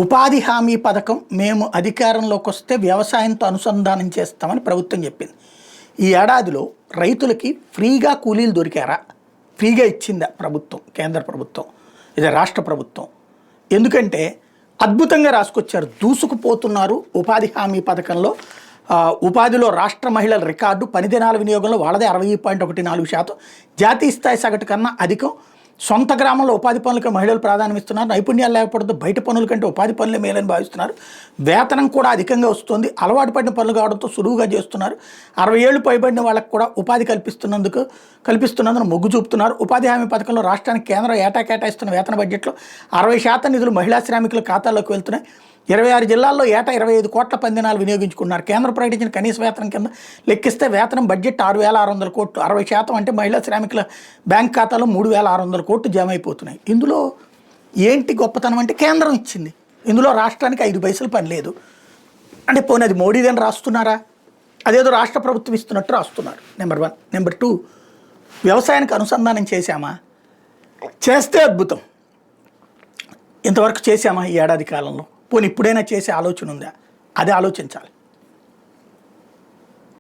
ఉపాధి హామీ పథకం మేము అధికారంలోకి వస్తే వ్యవసాయంతో అనుసంధానం చేస్తామని ప్రభుత్వం చెప్పింది. ఈ ఏడాదిలో రైతులకి ఫ్రీగా కూలీలు దొరికారా? ఫ్రీగా ఇచ్చిందా ప్రభుత్వం, కేంద్ర ప్రభుత్వం, ఇది రాష్ట్ర ప్రభుత్వం? ఎందుకంటే అద్భుతంగా రాసుకొచ్చారు, దూసుకుపోతున్నారు ఉపాధి హామీ పథకంలో. ఉపాధిలో రాష్ట్ర మహిళల రికార్డు, పని దినాల వినియోగంలో వాళ్ళదే 60.14%, జాతీయ స్థాయి సగటు కన్నా అధికం. సొంత గ్రామంలో ఉపాధి పనులకు మహిళలు ప్రాధాన్యం ఇస్తున్నారు. నైపుణ్యాలు లేకపోవడంతో బయట పనుల కంటే ఉపాధి పనులే మేలని భావిస్తున్నారు. వేతనం కూడా అధికంగా వస్తుంది. అలవాటు పడిన పనులు కావడంతో సులువుగా చేస్తున్నారు. 60 ఏళ్ళు పైబడిన వాళ్ళకు కూడా ఉపాధి కల్పిస్తున్నందుకు మొగ్గు చూపుతున్నారు. ఉపాధి హామీ పథకంలో రాష్ట్రానికి కేంద్రం ఏటా కేటాయిస్తున్న వేతన బడ్జెట్లో 60% నిధులు మహిళా శ్రామికుల ఖాతాల్లోకి వెళ్తున్నాయి. 26 జిల్లాల్లో ఏటా 25 కోట్ల పందినాలు వినియోగించుకున్నారు. కేంద్రం ప్రకటించిన కనీస వేతనం కింద లెక్కిస్తే వేతనం బడ్జెట్ 6,600 కోట్లు. 60% అంటే మహిళా శ్రామికుల బ్యాంక్ ఖాతాలో 3,600 కోట్లు జమ అయిపోతున్నాయి. ఇందులో ఏంటి గొప్పతనం అంటే కేంద్రం ఇచ్చింది. ఇందులో రాష్ట్రానికి 5 పైసలు పని లేదు. అంటే పోనీ అది మోడీదని రాస్తున్నారా? అదేదో రాష్ట్ర ప్రభుత్వం ఇస్తున్నట్టు రాస్తున్నారు. నెంబర్ 1. నెంబర్ 2, వ్యవసాయానికి అనుసంధానం చేశామా? చేస్తే అద్భుతం. ఇంతవరకు చేశామా ఈ ఏడాది కాలంలో? పోనీ ఇప్పుడైనా చేసే ఆలోచన ఉందా? అదే ఆలోచించాలి.